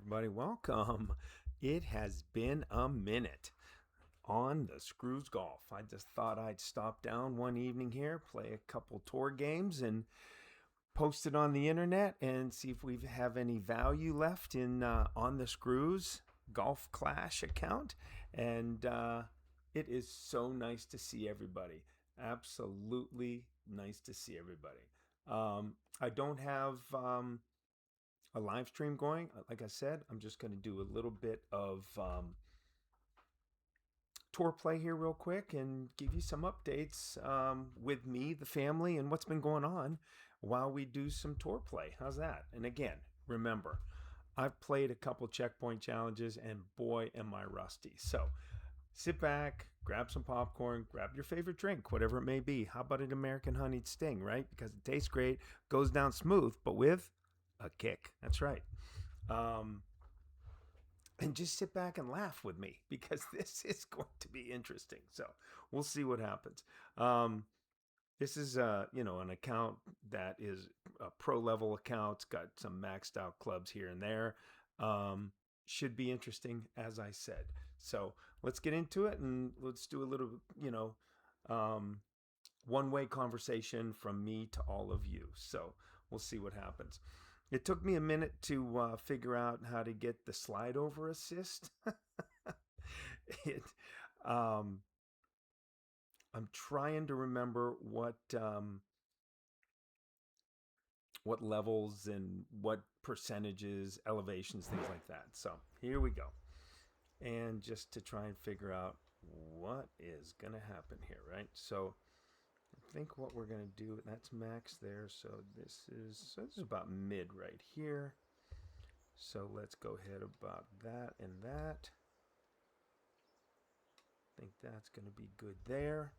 everybody. Welcome. It has been a minute on the Screws Golf. I just thought I'd stop down one evening here, play a couple tour games, and post it on the internet and see if we have any value left in on the Screws Golf Clash account. And it is so nice to see everybody. Absolutely nice to see everybody. I don't have a live stream going. Like I said, I'm just going to do a little bit of tour play here real quick and give you some updates with me, the family, and what's been going on while we do some tour play. How's that? And again, remember, I've played a couple checkpoint challenges and boy, am I rusty. So sit back, grab some popcorn, grab your favorite drink, whatever it may be. How about an American honeyed sting, right? Because it tastes great, goes down smooth, but with a kick. That's right. And just sit back and laugh with me because this is going to be interesting. So we'll see what happens. This is an account that is a pro level account. It's got some maxed out clubs here and there. Should be interesting, as I said. So let's get into it and let's do a little, one-way conversation from me to all of you. So we'll see what happens. It took me a minute to figure out how to get the slide over assist. I'm trying to remember what levels and what percentages, elevations, things like that. So here we go. And just to try and figure out what is going to happen here, right? So I think what we're going to do, that's max there. So this is about mid right here. So let's go ahead about that and that. I think that's going to be good there.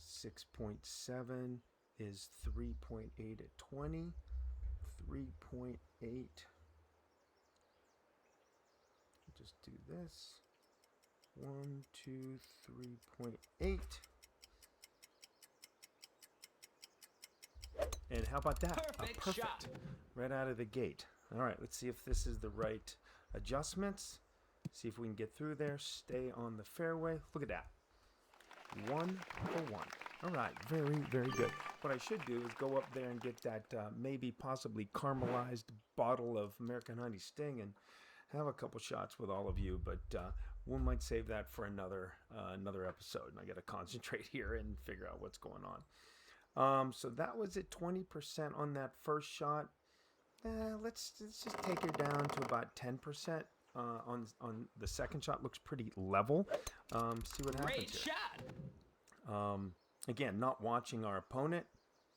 6.7 is 3.8 at 20. 3.8. Just do this. 1, 2, 3.8. And how about that? Perfect shot. Right out of the gate. All right, let's see if this is the right adjustments. See if we can get through there. Stay on the fairway. Look at that. 1 for 1. All right, very, very good. What I should do is go up there and get that maybe possibly caramelized bottle of American Honey Sting and have a couple shots with all of you, but we might save that for another episode. And I got to concentrate here and figure out what's going on. So that was at 20% on that first shot. Let's just take her down to about 10%. On the second shot, looks pretty level. See what happens. Great shot. Again, not watching our opponent.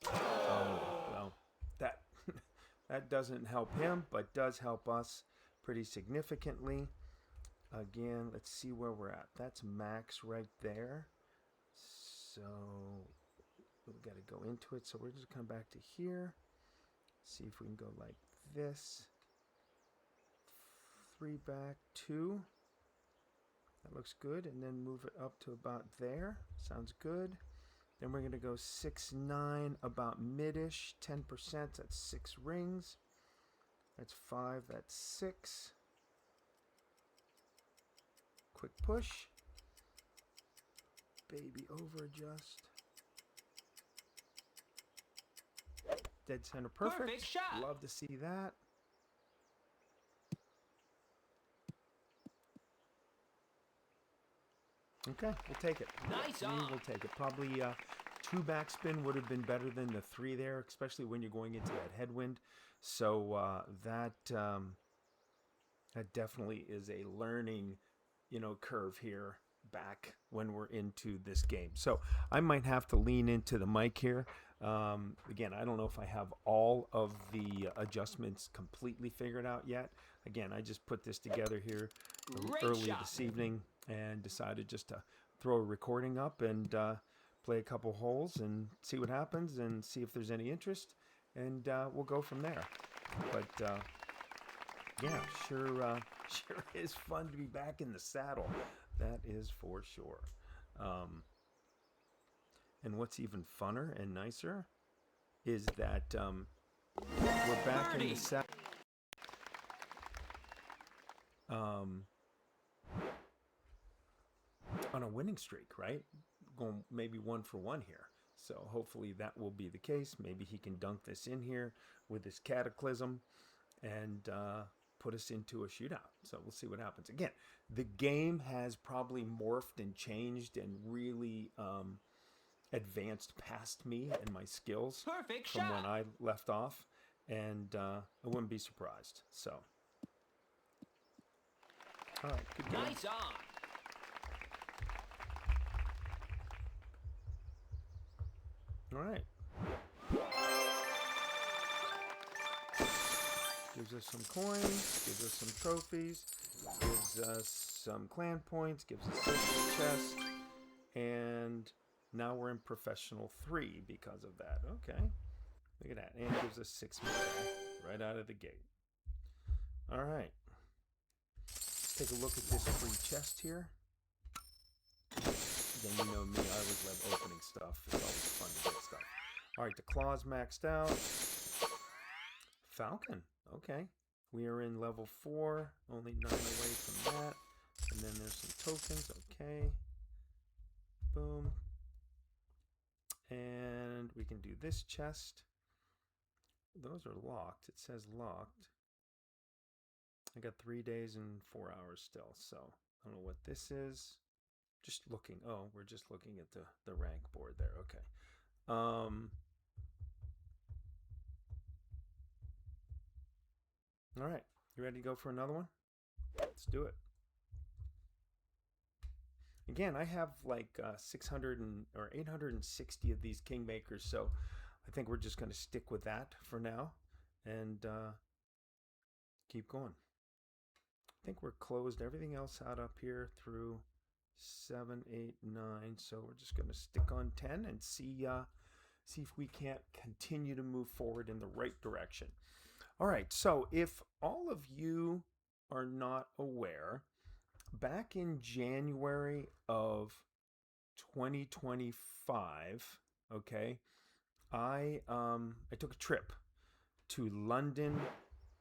Well, that doesn't help him, but does help us pretty significantly. Again, let's see where we're at. That's max right there. So we've got to go into it. So we're just come back to here. See if we can go like this. 3 back, 2. That looks good. And then move it up to about there. Sounds good. Then we're going to go 6, 9, about mid-ish, 10%. That's 6 rings. That's 5, that's 6. Quick push. Baby over adjust. Dead center perfect. Perfect shot. Love to see that. Okay, we'll take it. Nice on. We'll take it. Probably 2 backspin would have been better than the 3 there, especially when you're going into that headwind. So that definitely is a learning, curve here back when we're into this game. So I might have to lean into the mic here. Again, I don't know if I have all of the adjustments completely figured out yet. Again, I just put this together here early this evening and decided just to throw a recording up and play a couple holes and see what happens and see if there's any interest. And we'll go from there. But yeah, sure is fun to be back in the saddle. That is for sure. And what's even funner and nicer is that we're back in the saddle. on a winning streak, right? Going maybe 1 for 1 here. So hopefully that will be the case. Maybe he can dunk this in here with this cataclysm and put us into a shootout. So we'll see what happens. Again, the game has probably morphed and changed and really advanced past me and my skills from when I left off. And I wouldn't be surprised. So, all right, good game. Nice on. All right. Gives us some coins, gives us some trophies, gives us some clan points, gives us a chest, and now we're in professional 3 because of that. Okay. Look at that. And it gives us 6 more right out of the gate. All right. Let's take a look at this free chest here. Then you know me, I always love opening stuff. It's always fun to get stuff. All right, the claws maxed out. Falcon. Okay. We are in level 4, only 9 away from that. And then there's some tokens. Okay. Boom. And we can do this chest. Those are locked. It says locked. I got 3 days and 4 hours still, so I don't know what this is. Just looking. Oh, we're just looking at the rank board there. Okay. All right. You ready to go for another one? Let's do it. Again, I have like 600 or 860 of these Kingmakers, so I think we're just going to stick with that for now and keep going. I think we're closed everything else out up here through 7, 8, 9. So we're just going to stick on 10 and see if we can't continue to move forward in the right direction. All right. So if all of you are not aware, back in January of 2025, okay, I took a trip to London,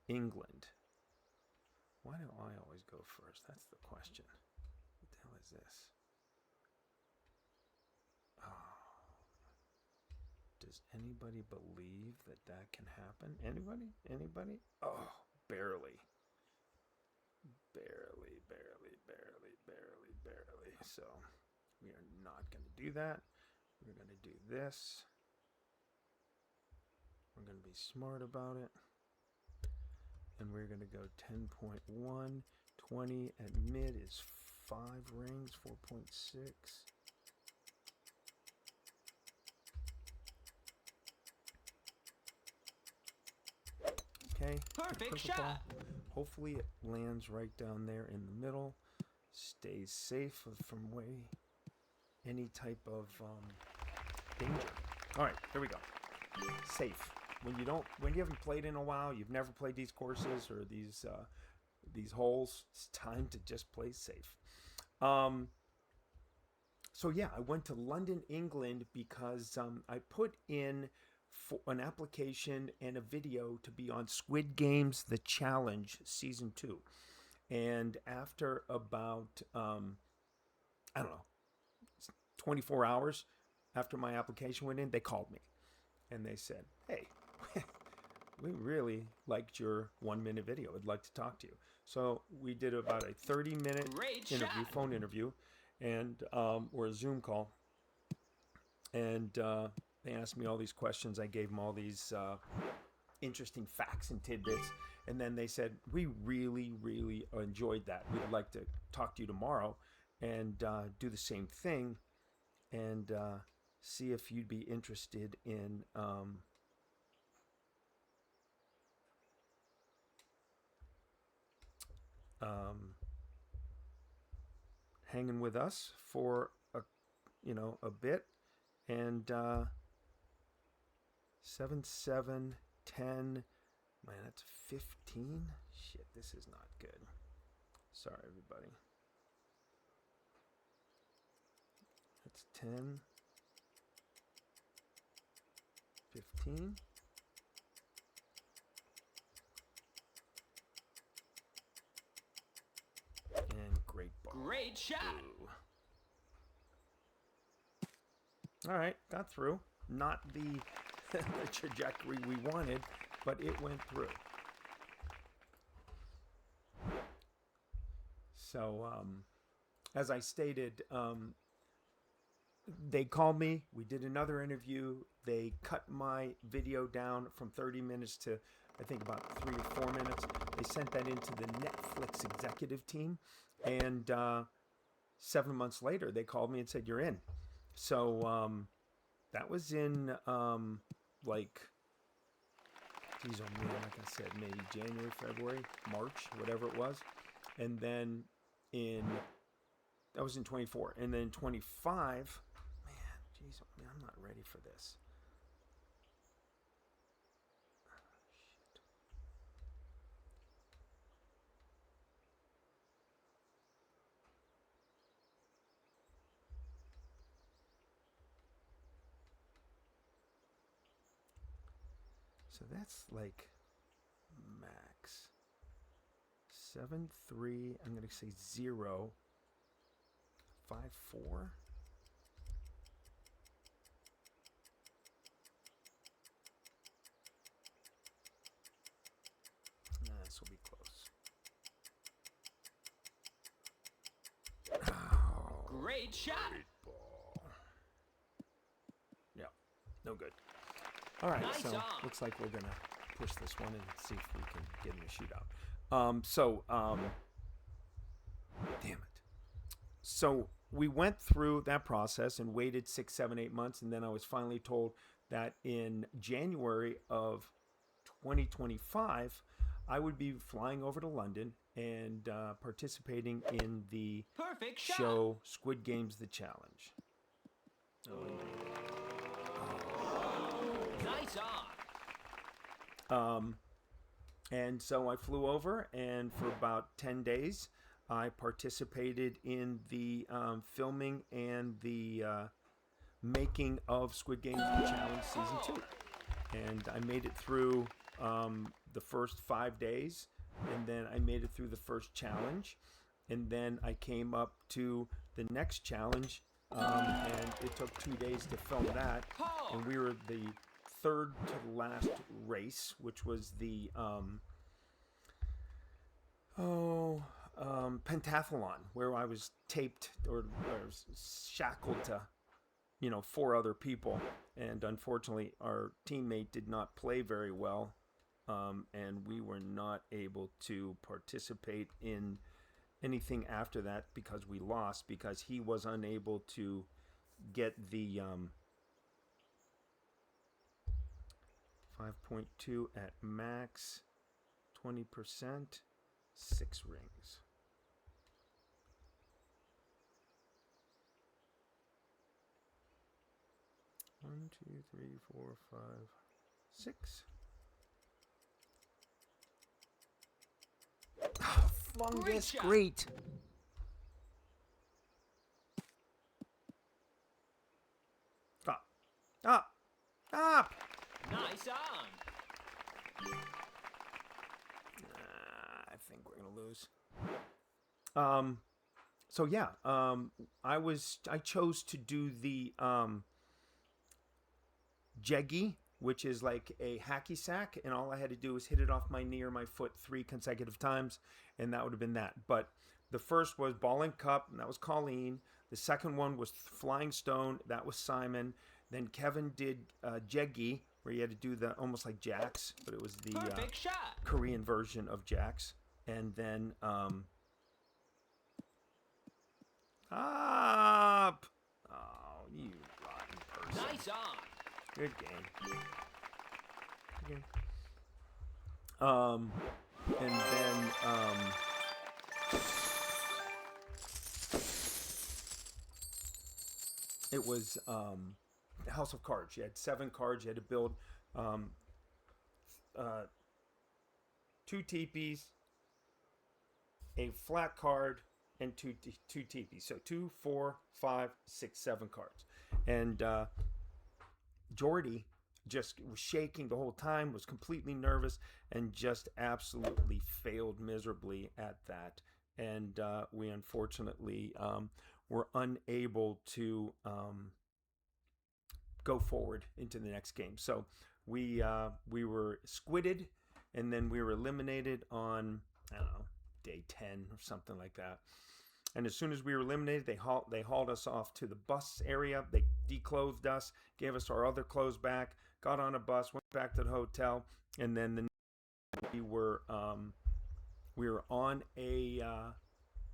England. Why do I always go first? That's the question. What the hell is this? Oh. Does anybody believe that that can happen? Anybody? Anybody? Oh, barely. Barely, barely, barely, barely, barely. So we are not going to do that. We're going to do this. We're going to be smart about it. And we're going to go 10.1. 20 at mid is 5 rings, 4.6. Okay. Perfect shot. Hopefully it lands right down there in the middle. Stays safe from any type of danger. All right, here we go. Safe. When you haven't played in a while, you've never played these courses or these holes, it's time to just play safe. So yeah, I went to London, England because I put in for an application and a video to be on Squid Games The Challenge Season 2. And after about, I don't know, 24 hours after my application went in, they called me. And they said, hey, we really liked your 1-minute video. I'd like to talk to you. So we did about a 30-minute interview, phone interview, and or a Zoom call. And they asked me all these questions. I gave them all these interesting facts and tidbits. And then they said, we really, really enjoyed that. We'd like to talk to you tomorrow and do the same thing and see if you'd be interested in hanging with us for a bit. And 7, 7, 10, man, that's 15. Shit, this is not good. Sorry, everybody. That's 10, 15. Great shot. Ooh. All right, got through. Not the, the trajectory we wanted, but it went through. So, as I stated, they called me. We did another interview. They cut my video down from 30 minutes to, I think, about 3 or 4 minutes. They sent that into the Netflix executive team. And 7 months later, they called me and said, you're in. So that was in, like, geez, oh man, like I said, maybe January, February, March, whatever it was. And then that was in 24. And then 25, man, geez, man, I'm not ready for this. Shit. So that's like max 7.3. I'm going to say 0. 5.4. This will be close. Oh, Great shot. great ball. Yeah, no good. All right, Nice so on. looks like we're gonna push this one and see if we can get in a shootout. Damn it. So we went through that process and waited 6, 7, 8 months, and then I was finally told that in January of 2025, I would be flying over to London and participating in the Perfect shot. show Squid Game's The Challenge. Oh, indeed. Nice on. And so I flew over, and for about 10 days, I participated in the filming and the making of Squid Game The Challenge Season 2. And I made it through the first 5 days, and then I made it through the first challenge, and then I came up to the next challenge, and it took 2 days to film that, and we were the third to the last race, which was the pentathlon, where I was taped or shackled to 4 other people, and unfortunately our teammate did not play very well, and we were not able to participate in anything after that because we lost, because he was unable to get the 5.2 at max, 20%, 6 rings. One, two, three, 4, 5, 6. Oh, flung Great this shot. great. Up, up, up. Nice on. I think we're gonna lose. So yeah, I chose to do the jeggy, which is like a hacky sack, and all I had to do was hit it off my knee or my foot 3 consecutive times, and that would have been that. But the first was ball and cup, and that was Colleen. The second one was flying stone, that was Simon. Then Kevin did jeggy, where you had to do the almost like jacks, but it was the Perfect shot. Korean version of jacks. And then up. Oh, you rotten person. Nice on. Good game. Good game. And then it was House of Cards. You had 7 cards. You had to build 2 teepees, a flat card, and two teepees. So 2, 4, 5, 6, 7 cards. And Jordy just was shaking the whole time, was completely nervous, and just absolutely failed miserably at that. and we unfortunately were unable to go forward into the next game. So we were squidded, and then we were eliminated on, I don't know, day 10 or something like that. And as soon as we were eliminated, they hauled us off to the bus area. They declothed us, gave us our other clothes back, got on a bus, went back to the hotel, and then we were on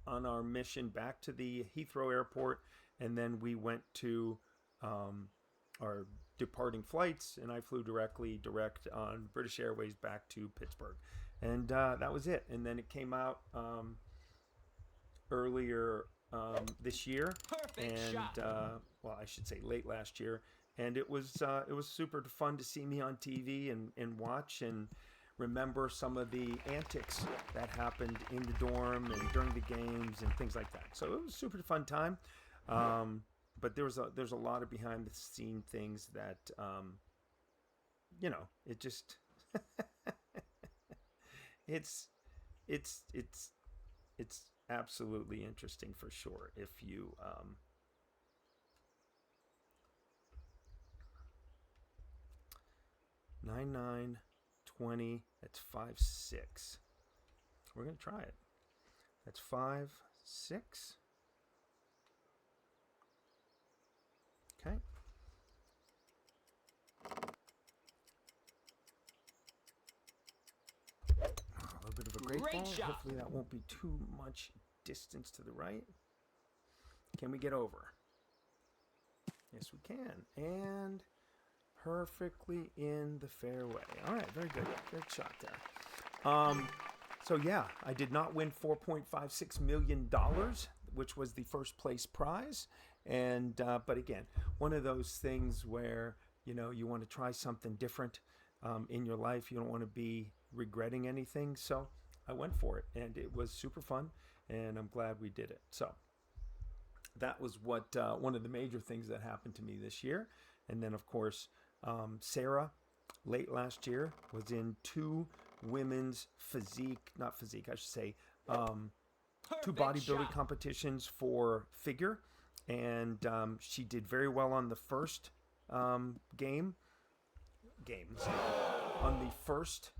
our mission back to the Heathrow Airport, and then we went to our departing flights, and I flew direct on British Airways back to Pittsburgh, and that was it. And then it came out earlier this year, well, I should say late last year, and it was super fun to see me on TV and watch and remember some of the antics that happened in the dorm and during the games and things like that. So it was a super fun time, but there's a lot of behind the scene things that it just it's absolutely interesting for sure. If you 9, 9, 20, that's 5, 6. We're gonna try it. That's 5, 6. Okay. A little bit of a great ball. Shot. Hopefully that won't be too much distance to the right. Can we get over? Yes, we can. And perfectly in the fairway. All right, very good. Good shot there. So yeah, I did not win $4.56 million, which was the first place prize. And but again, one of those things where you want to try something different in your life. You don't want to be regretting anything. So I went for it, and it was super fun, and I'm glad we did it. So that was what one of the major things that happened to me this year. And then, of course, Sarah, late last year, was in 2 women's not physique, I should say, 2 bodybuilding competitions for figure. And she did very well on the first on the first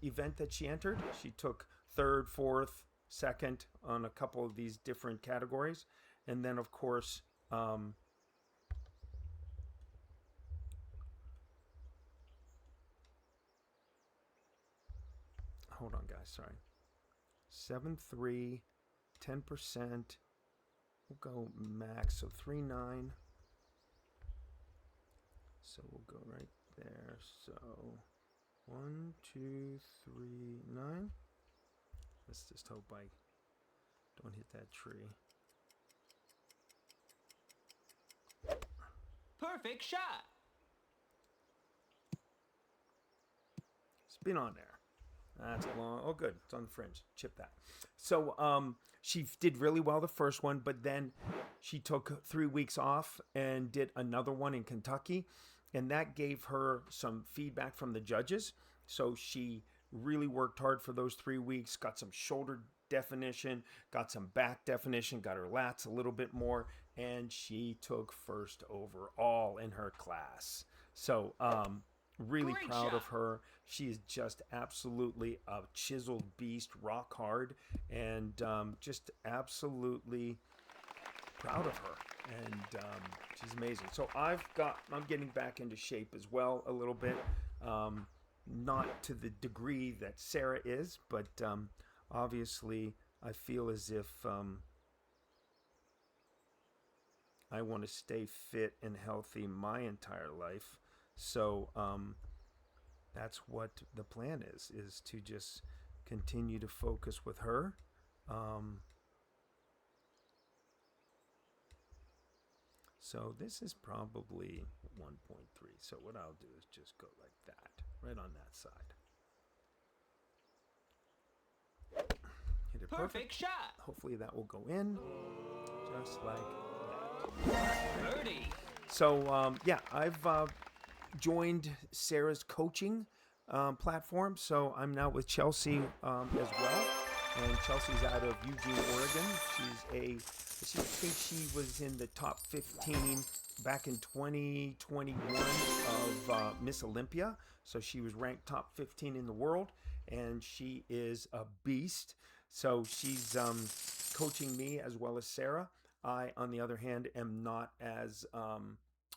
event that she entered. She took 3rd, 4th, 2nd on a couple of these different categories. And then, of course, hold on, guys, sorry. 7.3, 10%. We'll go max, so 3.9. So we'll go right there. So 1, 2, 3, 9. Let's just hope I don't hit that tree. Perfect shot. Spin on there. That's long. Oh, good. It's on the fringe. Chip that. So she did really well the first one, but then she took 3 weeks off and did another one in Kentucky, and that gave her some feedback from the judges. So she really worked hard for those 3 weeks, got some shoulder definition, got some back definition, got her lats a little bit more, and she took 1st overall in her class. So really Great proud job. of her. She is just absolutely a chiseled beast, rock hard, and just absolutely proud of her. And she's amazing. So I'm getting back into shape as well a little bit. Not to the degree that Sarah is, but obviously I feel as if I want to stay fit and healthy my entire life. So that's what the plan is to just continue to focus with her. So this is probably 1.3. So what I'll do is just go like that, right on that side. Hit it Perfect shot. Hopefully that will go in, just like that. Birdie. So yeah, I've joined Sarah's coaching platform, so I'm now with Chelsea as well. and Chelsea's out of Eugene, Oregon. She thinks she was in the top 15 back in 2021 of Miss Olympia. So she was ranked top 15 in the world, and she is a beast. So she's coaching me as well as Sarah. I, on the other hand, am not as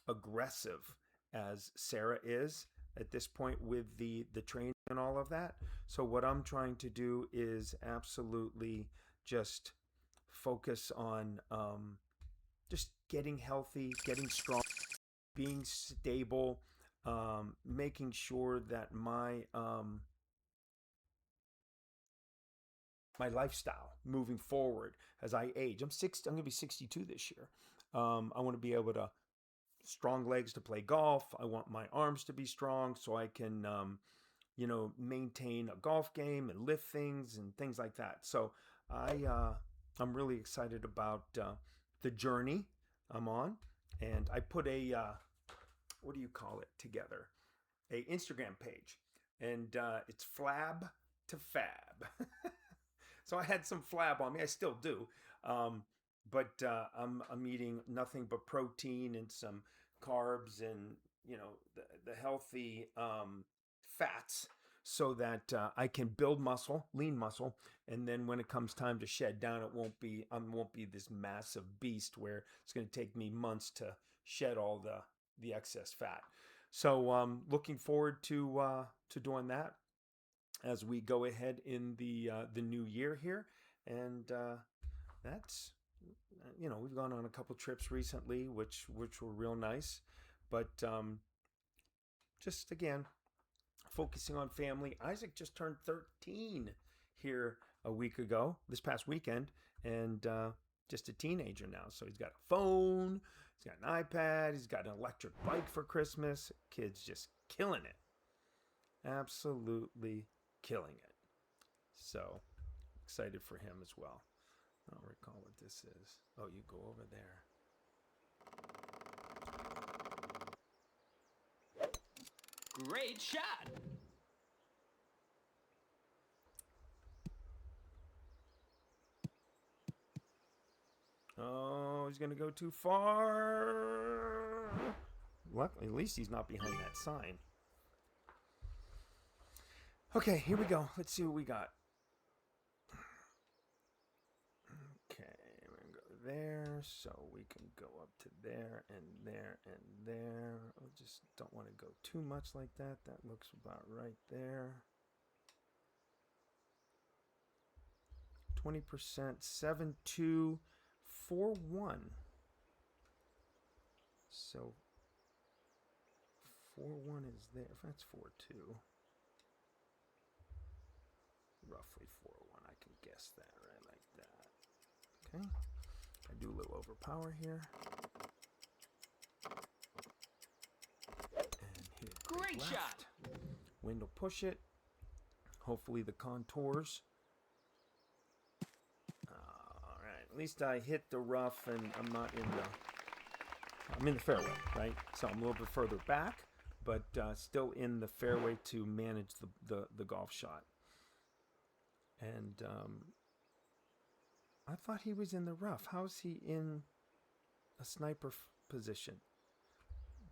aggressive as Sarah is at this point with the training and all of that. So what I'm trying to do is absolutely just focus on just getting healthy, getting strong, being stable, making sure that my lifestyle moving forward as I age. I'm going to be 62 this year. I want to be able to strong legs to play golf. I want my arms to be strong so I can maintain a golf game and lift things and things like that. So I'm really excited about the journey I'm on, and I put a what do you call it together? A Instagram page, and it's Flab to Fab. So I had some flab on me. I still do, but I'm eating nothing but protein and some carbs and the healthy fats, so that I can build muscle, lean muscle, and then when it comes time to shed down, I won't be this massive beast where it's going to take me months to shed all the excess fat. So looking forward to doing that as we go ahead in the new year here, and that's we've gone on a couple trips recently, which were real nice, but just again focusing on family. Isaac just turned 13 here a week ago, this past weekend, and just a teenager now. So he's got a phone, he's got an iPad, he's got an electric bike for Christmas. Kid's just killing it. Absolutely killing it. So excited for him as well. I don't recall what this is. Oh, you go over there. Great shot. Oh, he's going to go too far. Luckily, at least he's not behind that sign. Okay, here we go. Let's see what we got. Okay, we're going to go there, so we can go up to there and there and there. I just don't want to go too much like that. That looks about right there. 20%, 7.2, 4.1. So 4.1 is there. If that's 4.2. Roughly 4.1. I can guess that right like that. Okay. I do a little overpower here. And hit Great left. shot. Wind will push it. Hopefully the contours. All right. At least I hit the rough and I'm in the fairway, right? So I'm a little bit further back, but still in the fairway to manage the golf shot. And I thought he was in the rough. How's he in a sniper position?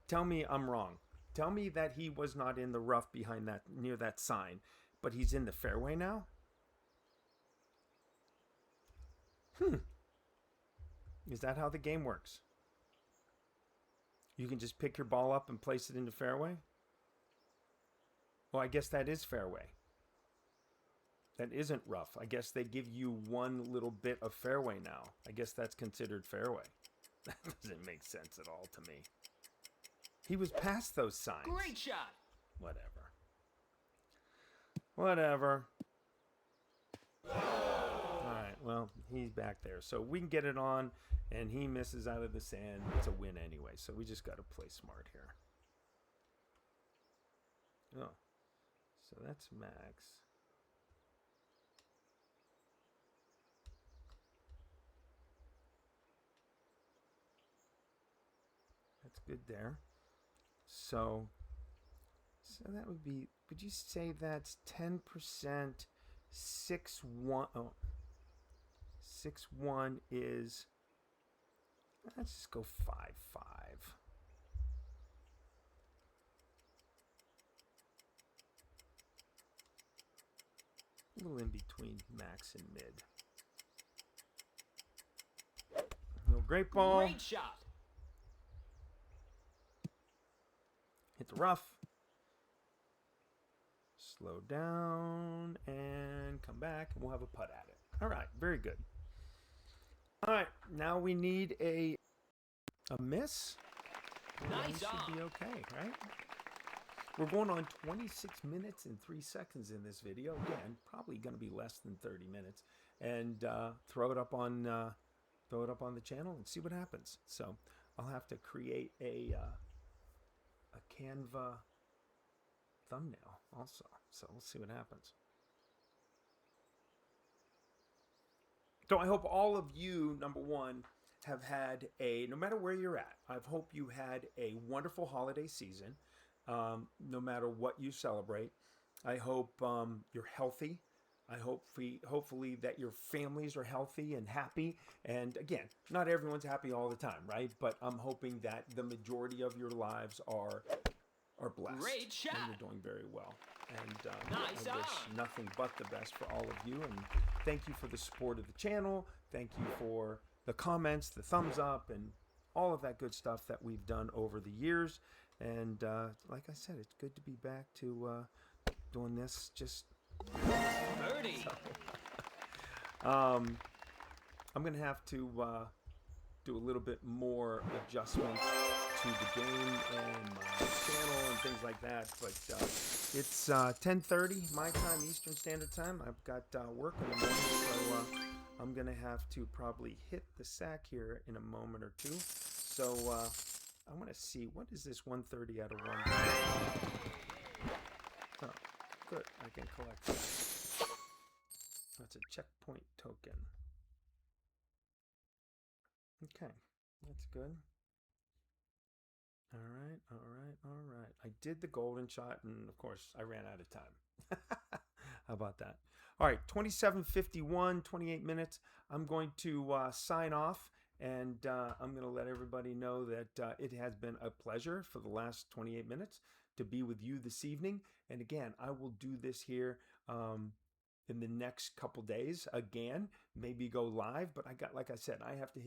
Tell me I'm wrong. Tell me that he was not in the rough behind that, near that sign, but he's in the fairway now? Is that how the game works? You can just pick your ball up and place it in the fairway? Well, I guess that is fairway. That isn't rough. I guess they give you one little bit of fairway now. I guess that's considered fairway. That doesn't make sense at all to me. He was past those signs. Great shot. Whatever. Alright, well, he's back there. So we can get it on, and he misses out of the sand. It's a win anyway, so we just got to play smart here. Oh, so that's max. That's good there. So that would be, would you say that's 10%, 6-1. Oh, 6-1 is, let's just go 5-5. A little in between max and mid. No great ball. Great shot. Hit the rough. Slow down and come back, and we'll have a putt at it. All right, very good. All right, now we need a miss. Nice should on. be okay, right? We're going on 26 minutes and 3 seconds in this video. Again, probably going to be less than 30 minutes. And throw it up on the channel and see what happens. So I'll have to create a Canva thumbnail also. So we'll see what happens. So I hope all of you, number one, have had no matter where you're at, I hope you had a wonderful holiday season, no matter what you celebrate. I hope you're healthy. I hope hopefully that your families are healthy and happy. And again, not everyone's happy all the time, right? But I'm hoping that the majority of your lives are blessed. Great shot. And you're doing very well. And Nice I wish on. nothing but the best for all of you. And thank you for the support of the channel. Thank you for the comments, the thumbs up, and all of that good stuff that we've done over the years. And like I said, it's good to be back to doing this. Just Birdie. I'm going to have to do a little bit more adjustments to the game and my channel and things like that. But it's 10:30 my time, Eastern Standard Time. I've got work in the morning, so I'm going to have to probably hit the sack here in a moment or two. So I want to see, what is this 130 out of 130? Oh, good. I can collect that. That's a checkpoint token. Okay, that's good. All right, all right, all right. I did the golden shot, and of course, I ran out of time. How about that? All right, 27:51, 28 minutes. I'm going to sign off, and I'm going to let everybody know that it has been a pleasure for the last 28 minutes to be with you this evening. And again, I will do this here in the next couple days. Again, maybe go live, but like I said, I have to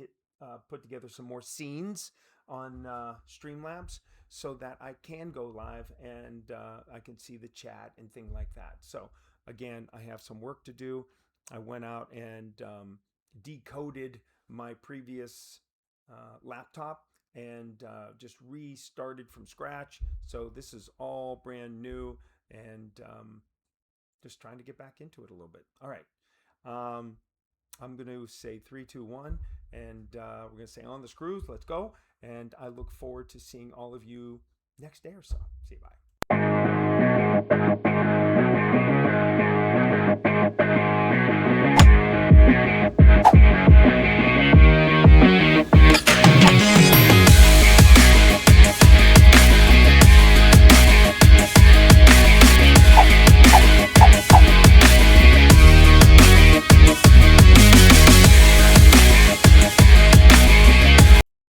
put together some more scenes on Streamlabs so that I can go live and I can see the chat and things like that. So again, I have some work to do. I went out and decoded my previous laptop and just restarted from scratch. So this is all brand new and just trying to get back into it a little bit. All right. I'm going to say 3, 2, 1, and we're going to say on the screws. Let's go. And I look forward to seeing all of you next day or so. See you. Bye.